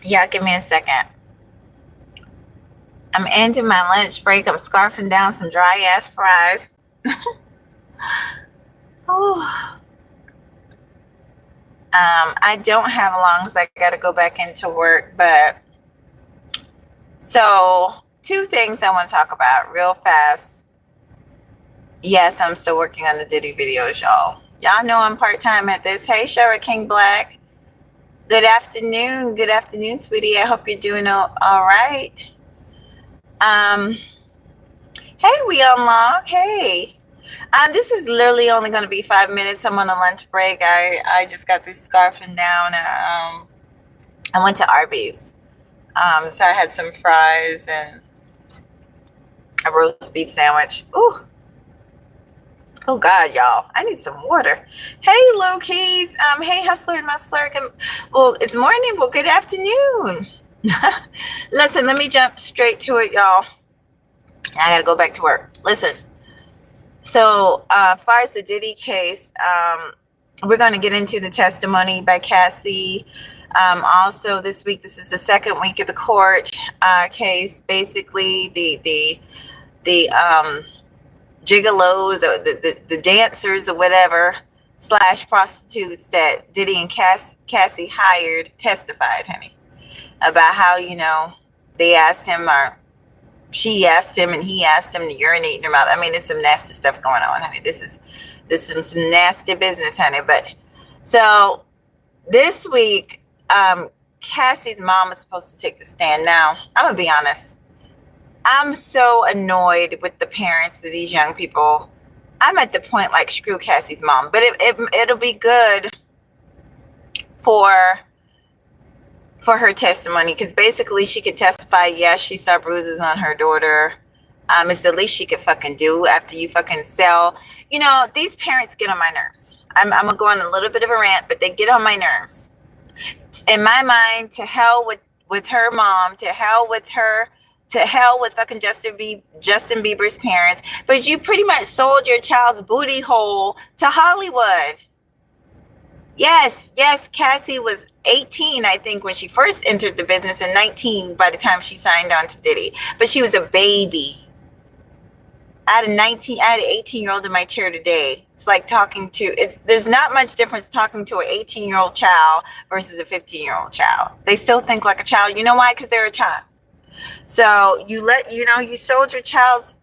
Yeah, give me a second. I'm ending my lunch break. I'm scarfing down some dry ass fries. Oh, I don't have long because I got to go back into work. But so, two things I want to talk about real fast. Yes, I'm still working on the Diddy videos, y'all. Y'all know I'm part time at this. Hey, Shara King Black. Good afternoon. Good afternoon, sweetie. I hope you're doing all right. Um, hey, we unlock. Hey. This is literally only going to be 5 minutes. I'm on a lunch break. I just got this scarfing down. I went to Arby's. So I had some fries and a roast beef sandwich. Ooh. Oh God, y'all. I need some water. Hey, low keys. Hey, hustler and muscler. Well, it's morning. Well, good afternoon. Listen, let me jump straight to it, y'all. I gotta go back to work. Listen. So, as far as the Diddy case, we're going to get into the testimony by Cassie. Also, this week, this is the second week of the court case. Basically, the gigolos or the dancers or whatever / prostitutes that Diddy and Cassie hired testified, honey, about how they asked him or she asked him and he asked him to urinate in her mouth. I mean, there's some nasty stuff going on, honey. This is some nasty business, honey. But so this week, Cassie's mom is supposed to take the stand. Now, I'm gonna be honest. I'm so annoyed with the parents of these young people. I'm at the point like screw Cassie's mom, but it'll be good for her testimony, because basically she could testify, yes, she saw bruises on her daughter. It's the least she could fucking do after you fucking sell. These parents get on my nerves. I'm gonna go on a little bit of a rant, but they get on my nerves. In my mind, to hell with her mom, to hell with fucking Justin Bieber's parents. But you pretty much sold your child's booty hole to Hollywood. Yes, Cassie was 18, I think, when she first entered the business, and 19 by the time she signed on to Diddy. But she was a baby. I had an 18-year-old in my chair today. It's like there's not much difference talking to an 18-year-old child versus a 15-year-old child. They still think like a child. You know why? Because they're a child. So you sold your child's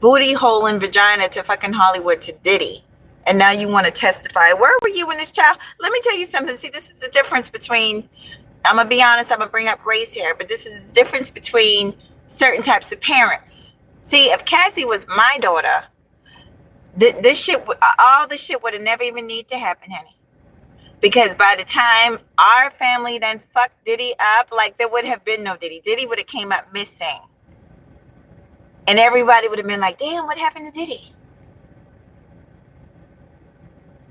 booty hole and vagina to fucking Hollywood, to Diddy. And now you want to testify. Where were you when this child? Let me tell you something. See, this is the difference between, I'm going to be honest, I'm going to bring up race here, but this is the difference between certain types of parents. See, if Cassie was my daughter, all this shit would have never even need to happen, honey. Because by the time our family then fucked Diddy up, like there would have been no Diddy. Diddy would have came up missing. And everybody would have been like, damn, what happened to Diddy?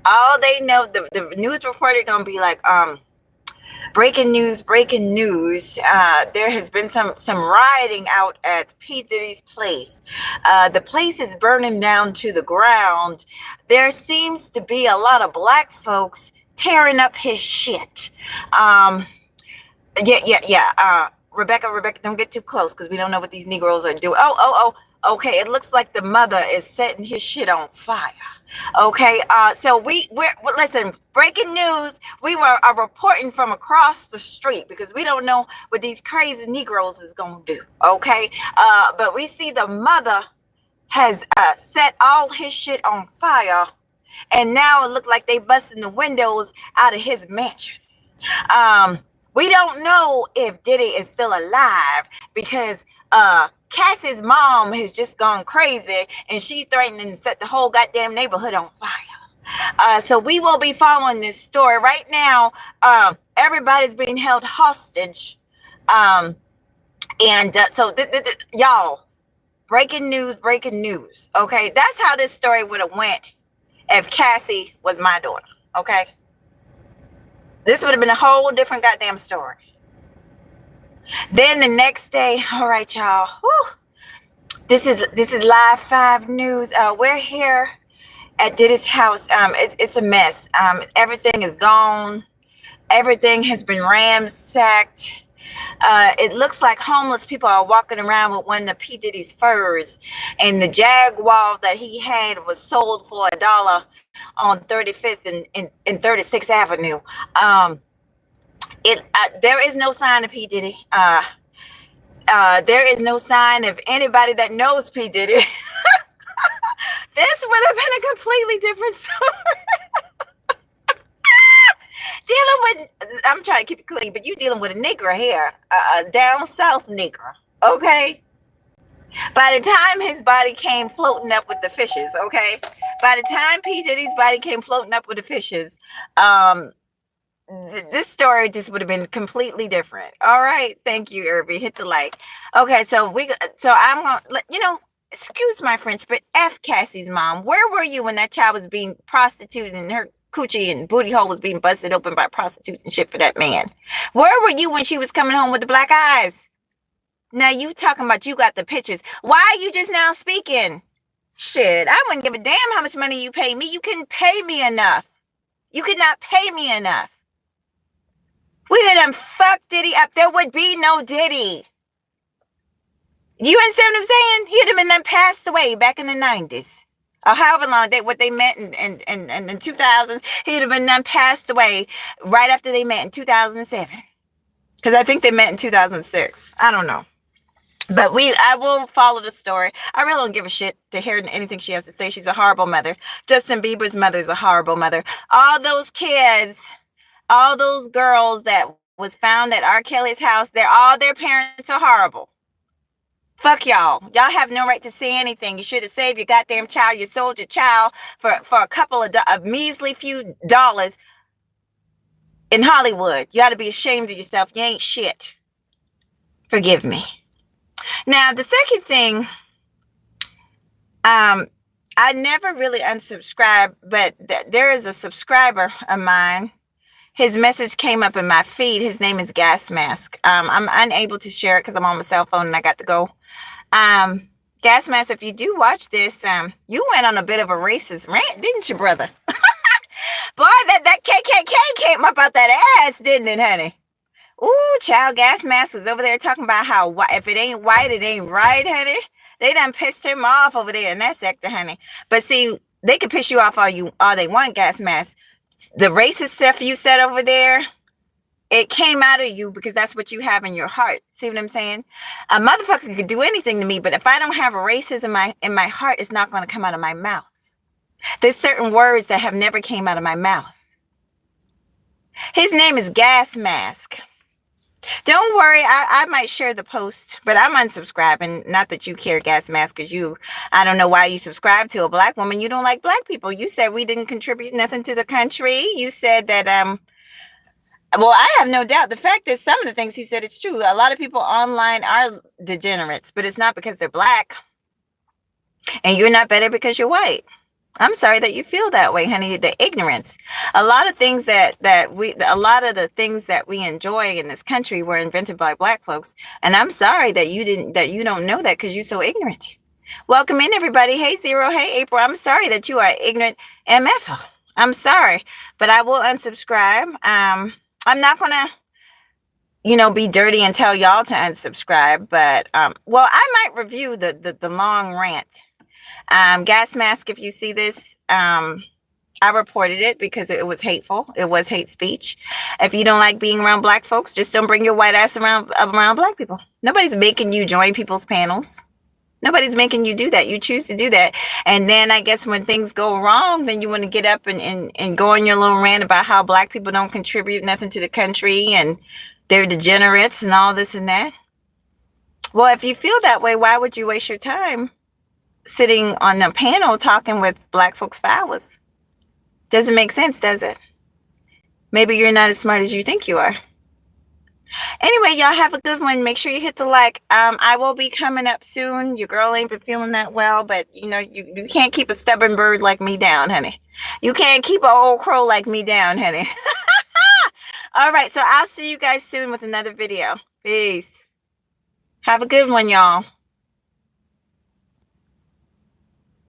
All they know, the news reporter gonna be like, breaking news. There has been some rioting out at P. Diddy's place. The place is burning down to the ground. There seems to be a lot of black folks tearing up his shit. Rebecca, don't get too close because we don't know what these Negroes are doing. Okay, it looks like the mother is setting his shit on fire. Okay, so we're listen, breaking news, we were reporting from across the street because we don't know what these crazy Negroes is gonna do. Okay, but we see the mother has set all his shit on fire, and now it look like they busting the windows out of his mansion. We don't know if Diddy is still alive because Cassie's mom has just gone crazy and she's threatening to set the whole goddamn neighborhood on fire. So we will be following this story right now. Everybody's being held hostage. So y'all, breaking news. Okay, that's how this story would have went if Cassie was my daughter. Okay, this would have been a whole different goddamn story. Then the next day, all right, y'all. Whew, this is Live 5 News. We're here at Diddy's house. It's a mess. Everything is gone. Everything has been ransacked. It looks like homeless people are walking around with one of P. Diddy's furs, and the Jaguar that he had was sold for $1 on 35th and 36th Avenue. Um, there is no sign of P. Diddy. There is no sign of anybody that knows P. Diddy. This would have been a completely different story. Dealing with, I'm trying to keep it clean, but you dealing with a nigger here, a down south nigger, okay? By the time his body came floating up with the fishes, okay? By the time P. Diddy's body came floating up with the fishes, this story just would have been completely different. All right, thank you, Irby. Hit the like. Okay, so I'm gonna let you know. Excuse my French, but F Cassie's mom. Where were you when that child was being prostituted and her coochie and booty hole was being busted open by prostitutes and shit for that man? Where were you when she was coming home with the black eyes? Now you talking about you got the pictures. Why are you just now speaking? Shit, I wouldn't give a damn how much money you pay me. You couldn't pay me enough. You could not pay me enough. We had done fucked Diddy up. There would be no Diddy. You understand what I'm saying? He'd have been done passed away back in the 90s. Or however long what they met in 2000s. He'd have been done passed away right after they met in 2007. Because I think they met in 2006. I don't know. But I will follow the story. I really don't give a shit to hear anything she has to say. She's a horrible mother. Justin Bieber's mother is a horrible mother. All those kids, all those girls that was found at R. Kelly's house, all their parents are horrible. Fuck y'all. Y'all have no right to say anything. You should have saved your goddamn child. You sold your child for a couple of measly few dollars in Hollywood. You ought to be ashamed of yourself. You ain't shit. Forgive me. Now, the second thing, I never really unsubscribed, but there is a subscriber of mine. His message came up in my feed. His name is Gas Mask. I'm unable to share it because I'm on my cell phone and I got to go. Gas Mask, if you do watch this, you went on a bit of a racist rant, didn't you, brother? Boy, that KKK came up out that ass, didn't it, honey? Ooh, child, Gas Mask is over there talking about how if it ain't white, it ain't right, honey. They done pissed him off over there in that sector, honey. But see, they can piss you off all they want, Gas Mask. The racist stuff you said over there, it came out of you because that's what you have in your heart. See what I'm saying? A motherfucker could do anything to me, but if I don't have a racism in my heart, it's not going to come out of my mouth. There's certain words that have never came out of my mouth. His name is Gas Mask. Don't worry, I might share the post, but I'm unsubscribing. Not that you care, Gas Mask, because I don't know why you subscribe to a black woman. You don't like black people. You said we didn't contribute nothing to the country. You said that, well, I have no doubt. The fact that some of the things he said, it's true. A lot of people online are degenerates, but it's not because they're black. And you're not better because you're white. I'm sorry that you feel that way, honey. The ignorance. A lot of things a lot of the things that we enjoy in this country were invented by black folks. And I'm sorry that you don't know that because you're so ignorant. Welcome in, everybody. Hey, Zero. Hey, April. I'm sorry that you are ignorant MF. I'm sorry, but I will unsubscribe. I'm not going to, be dirty and tell y'all to unsubscribe, but, well, I might review the long rant. Gas Mask, if you see this, I reported it because it was hateful. It was hate speech. If you don't like being around black folks, just don't bring your white ass around black people. Nobody's making you join people's panels. Nobody's making you do that. You choose to do that. And then I guess when things go wrong, then you want to get up and go on your little rant about how black people don't contribute nothing to the country and they're degenerates and all this and that. Well, if you feel that way, why would you waste your time sitting on a panel talking with black folks for hours? Doesn't make sense, does it? Maybe you're not as smart as you think you are. Anyway, y'all have a good one. Make sure you hit the like. I will be coming up soon. Your girl ain't been feeling that well, but you can't keep a stubborn bird like me down, honey. You can't keep an old crow like me down, honey. All right, so I'll see you guys soon with another video. Peace. Have a good one, y'all.